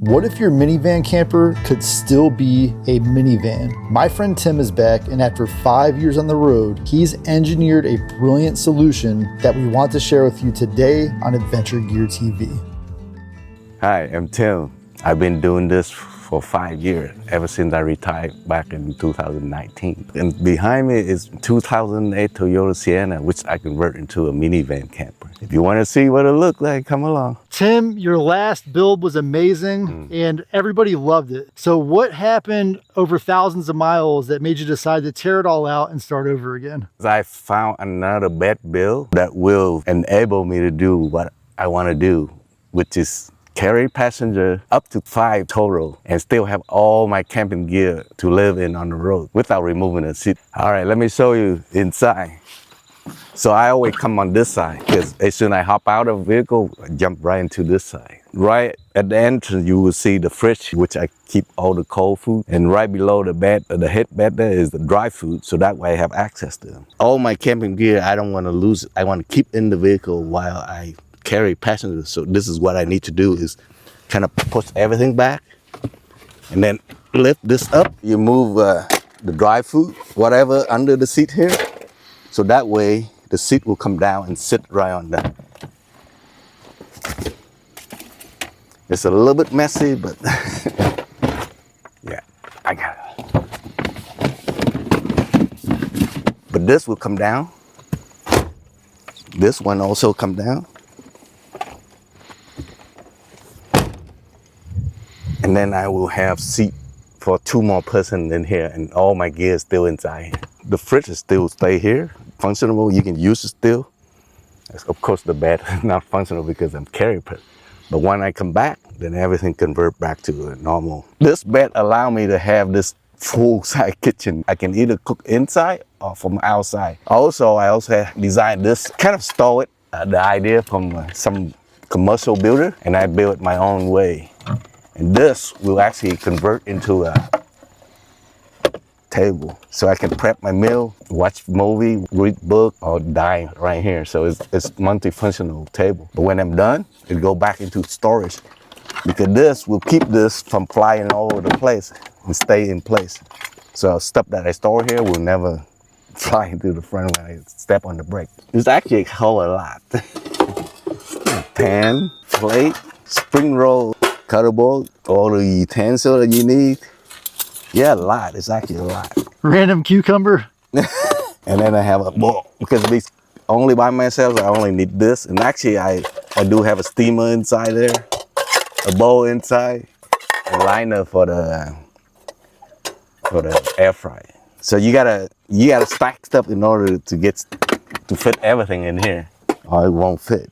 What if your minivan camper could still be a minivan? My friend Tim is back, and after 5 years on the road, he's engineered a brilliant solution that we want to share with you today on Adventure Gear TV. Hi, I'm Tim. I've been doing this for 5 years, ever since I retired back in 2019. And behind me is 2008 Toyota Sienna, which I converted into a minivan camper. If you want to see what it looked like, come along. Tim, your last build was amazing and everybody loved it. So what happened over thousands of miles that made you decide to tear it all out and start over again? I found another bed build that will enable me to do what I want to do, which is carry passenger up to 5 total and still have all my camping gear to live in on the road without removing a seat. All right, let me show you inside. So I always come on this side because as soon as I hop out of the vehicle, I jump right into this side. Right at the entrance, you will see the fridge, which I keep all the cold food. And right below the bed, the head bed there is the dry food. So that way I have access to them. All my camping gear, I don't want to lose it. I want to keep in the vehicle while I carry passengers. So this is what I need to do is kind of push everything back and then lift this up. You move the dry food, whatever, under the seat here. So that way the seat will come down and sit right on that. It's a little bit messy, but yeah, I got it. But this will come down. This one also come down. And then I will have seat for 2 more persons in here, and all my gear is still inside here. The fridge is still stay here, functional. You can use it still. Of course, the bed is not functional because I'm carrying it. But when I come back, then everything convert back to normal. This bed allow me to have this full-size kitchen. I can either cook inside or from outside. Also, I also have designed this, kind of stole it, the idea from some commercial builder, and I built it my own way. And this will actually convert into a table. So I can prep my meal, watch movie, read book, or dine right here. So it's multifunctional table. But when I'm done, it go back into storage because this will keep this from flying all over the place and stay in place. So stuff that I store here will never fly into the front when I step on the brake. It's actually a whole lot. Pan, plate, spring roll, cutter board, all the utensils that you need. Yeah, a lot. It's actually a lot. Random cucumber. And then I have a bowl because it's only by myself. I only need this. And actually, I do have a steamer inside there, a bowl inside, a liner for the air fryer. So you gotta stack stuff in order to fit everything in here, or it won't fit.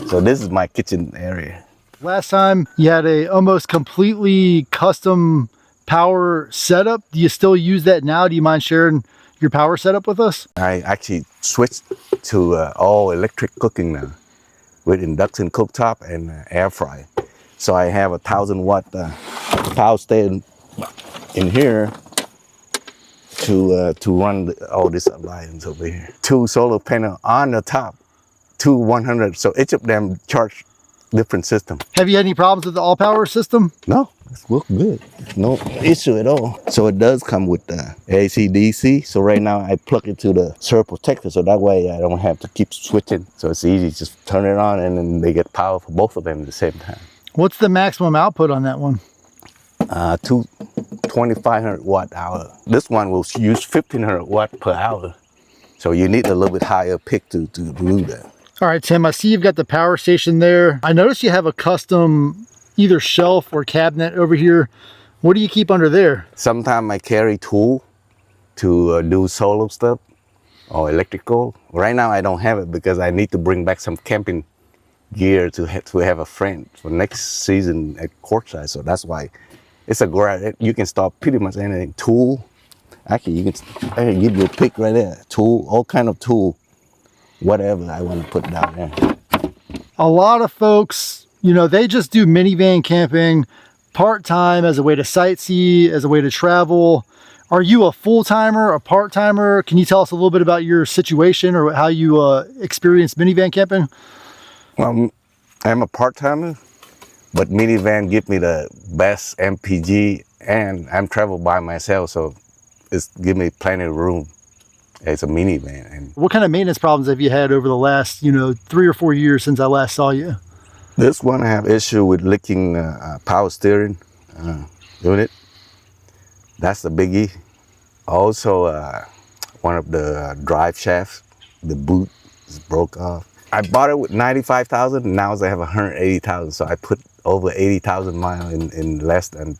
So this is my kitchen area. Last time you had a almost completely custom power setup. Do you still use that now? Do you mind sharing your power setup with us? I actually switched to all electric cooking now with induction cooktop and air fryer. So I have 1,000-watt power stand in here to run all this appliance over here. 2 solar panels on the top. 2 100, so each of them charge different system. Have you had any problems with the all-power system? No, it's worked good. No issue at all. So it does come with the AC DC. So right now I plug it to the surge protector, so that way I don't have to keep switching. So it's easy, just turn it on and then they get power for both of them at the same time. What's the maximum output on that one? 2,500 watt hour. This one will use 1,500 watt per hour. So you need a little bit higher pick to do that. All right, Tim, I see you've got the power station there. I noticed you have a custom either shelf or cabinet over here. What do you keep under there? Sometimes I carry tool to do solo stuff or electrical. Right now I don't have it because I need to bring back some camping gear to have a friend for next season at courtside. So that's why it's a great, you can start pretty much anything. Tool, actually I can give you a pick right there. Tool, all kind of tool. Whatever I want to put down there. A lot of folks, you know, they just do minivan camping part-time as a way to sightsee, as a way to travel, Are you a full-timer, a part-timer? Can you tell us a little bit about your situation or how you experience minivan camping? Well, I'm a part-timer, but minivan give me the best MPG, and I'm travel by myself, so it's give me plenty of room. It's a minivan. And What kind of maintenance problems have you had over the last, 3 or 4 years since I last saw you? this one I have issue with leaking power steering unit. That's the biggie. Also, one of the drive shafts, the boot is broke off. I bought it with 95,000. Now I have 180,000. So I put over 80,000 miles in less than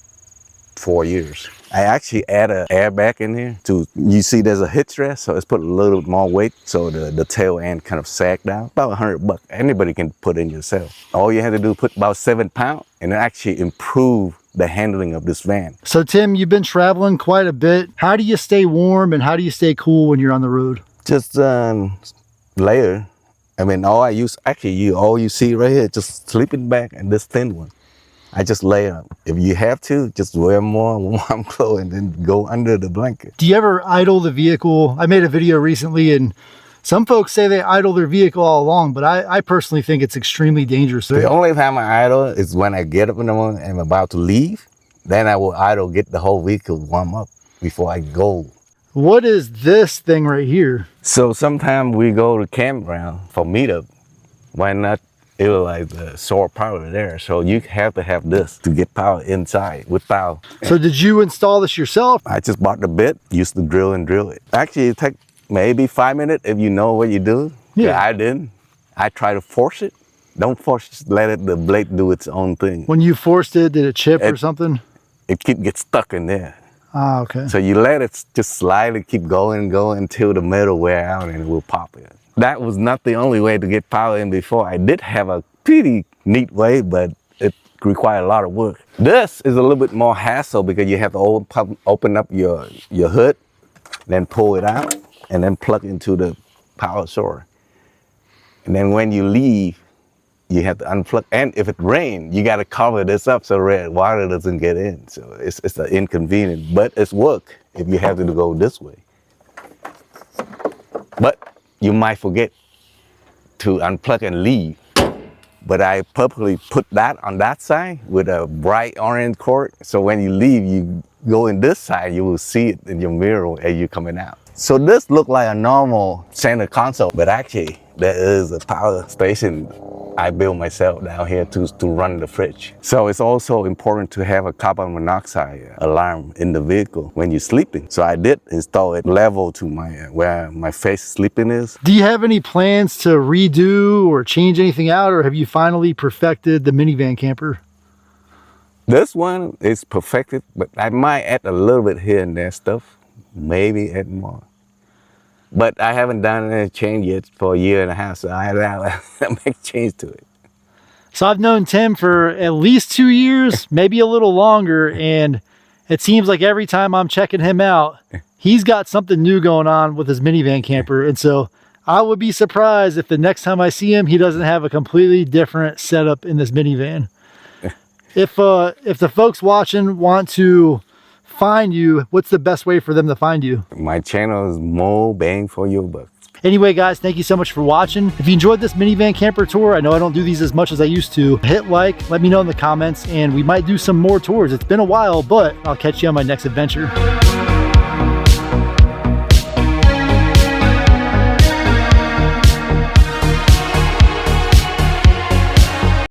4 years. I actually add an airbag in here to, you see there's a hitch rest, so it's put a little bit more weight, so the tail end kind of sag down. About $100. Anybody can put in yourself. All you have to do is put about 7 pounds, and it actually improve the handling of this van. So Tim, you've been traveling quite a bit. How do you stay warm and how do you stay cool when you're on the road? Just layer. I mean, all you see right here, just sleeping bag and this thin one. I just lay up. If you have to, just wear more warm clothes and then go under the blanket. Do you ever idle the vehicle? I made a video recently and some folks say they idle their vehicle all along, but I personally think it's extremely dangerous. The only time I idle is when I get up in the morning and I'm about to leave. Then I will idle, get the whole vehicle warm up before I go. What is this thing right here? So sometimes we go to campground for meetup. Why not utilize the solar power there? So you have to have this to get power inside with power. So did you install this yourself? I just bought the bit, used to drill it. Actually, it take maybe 5 minutes if you know what you do. Yeah. I didn't. I try to force it. Don't force it, just let the blade do its own thing. When you forced it, did it chip or something? It get stuck in there. Ah, okay. So you let it just slightly keep going until the metal wear out and it will pop it. That was not the only way to get power in before. I did have a pretty neat way, but it required a lot of work. This is a little bit more hassle because you have to open up your hood, then pull it out, and then plug into the power source. And then when you leave, you have to unplug. And if it rains, you got to cover this up so water doesn't get in. So it's an inconvenience, but it's work if you have to go this way. But you might forget to unplug and leave. But I purposely put that on that side with a bright orange cord. So when you leave, you go in this side, you will see it in your mirror as you're coming out. So this looked like a normal center console, but actually there is a power station I built myself down here to run the fridge. So it's also important to have a carbon monoxide alarm in the vehicle when you're sleeping. So I did install it level to where my face sleeping is. Do you have any plans to redo or change anything out, or have you finally perfected the minivan camper? This one is perfected, but I might add a little bit here and there stuff, maybe add more. But I haven't done any change yet for a year and a half, so I have to make change to it. So I've known Tim for at least 2 years, maybe a little longer, and it seems like every time I'm checking him out, he's got something new going on with his minivan camper. And so I would be surprised if the next time I see him, he doesn't have a completely different setup in this minivan. If the folks watching want to find you, what's the best way for them to find you? My channel is more bang for your buck. Anyway, guys, thank you so much for watching. If you enjoyed this minivan camper tour, I know I don't do these as much as I used to. Hit like, let me know in the comments, and we might do some more tours. It's been a while, but I'll catch you on my next adventure.